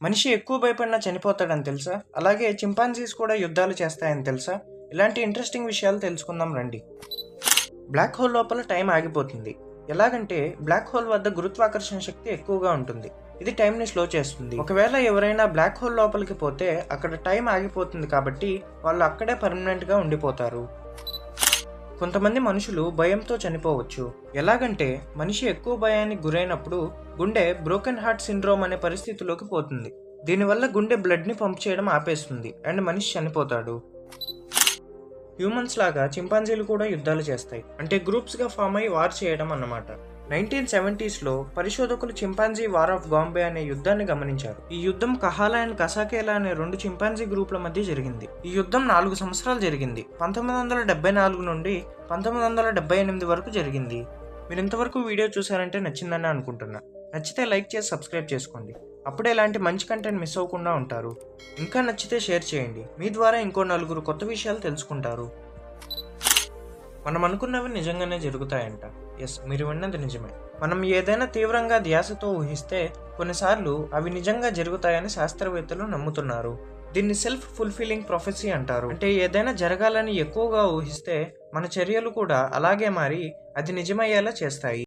మనిషి ఎక్కువ భయపడినా చనిపోతాడని తెలుసా? అలాగే చింపాంజీస్ కూడా యుద్ధాలు చేస్తాయని తెలుసా? ఇలాంటి ఇంట్రెస్టింగ్ విషయాలు తెలుసుకుందాం రండి. బ్లాక్ హోల్ లోపల టైం ఆగిపోతుంది. ఎలాగంటే బ్లాక్ హోల్ వద్ద గురుత్వాకర్షణ శక్తి ఎక్కువగా ఉంటుంది. ఇది టైంని స్లో చేస్తుంది. ఒకవేళ ఎవరైనా బ్లాక్ హోల్ లోపలికి పోతే అక్కడ టైం ఆగిపోతుంది కాబట్టి వాళ్ళు అక్కడే పర్మనెంట్గా ఉండిపోతారు. కొంతమంది మనుషులు భయంతో చనిపోవచ్చు. ఎలాగంటే మనిషి ఎక్కువ భయానికి గురైనప్పుడు గుండె బ్రోకెన్ హార్ట్ సిండ్రోమ్ అనే పరిస్థితిలోకి పోతుంది. దీనివల్ల గుండె బ్లడ్ని పంప్ చేయడం ఆపేస్తుంది అండ్ మనిషి చనిపోతాడు. హ్యూమన్స్ లాగా చింపాంజీలు కూడా యుద్ధాలు చేస్తాయి. అంటే గ్రూప్స్గా ఫామ్ అయి వార్ చేయడం అన్నమాట. 1970s పరిశోధకులు చింపాంజీ వార్ ఆఫ్ బాంబే అనే యుద్ధాన్ని గమనించారు. ఈ యుద్ధం కహాలా అండ్ కసాకేలా అనే 2 చింపాంజీ గ్రూపుల మధ్య జరిగింది. ఈ యుద్ధం 4 సంవత్సరాలు జరిగింది. 1974 నుండి 1978 వరకు జరిగింది. మీరు ఇంతవరకు వీడియో చూసారంటే నచ్చిందని అనుకుంటున్నా. నచ్చితే లైక్ చేసి సబ్స్క్రైబ్ చేసుకోండి. అప్పుడే ఇలాంటి మంచి కంటెంట్ మిస్ అవ్వకుండా ఉంటారు. ఇంకా నచ్చితే షేర్ చేయండి. మీ ద్వారా ఇంకో 4 కొత్త విషయాలు తెలుసుకుంటారు. మనం అనుకున్నవి నిజంగానే జరుగుతాయంట. ఎస్, మీరు విన్నది నిజమే. మనం ఏదైనా తీవ్రంగా ధ్యాసతో ఊహిస్తే కొన్నిసార్లు అవి నిజంగా జరుగుతాయని శాస్త్రవేత్తలు నమ్ముతున్నారు. దీన్ని సెల్ఫ్ ఫుల్ఫిల్లింగ్ ప్రొఫెసీ అంటారు. అంటే ఏదైనా జరగాలని ఎక్కువగా ఊహిస్తే మన చర్యలు కూడా అలాగే మారి అది నిజమయ్యేలా చేస్తాయి.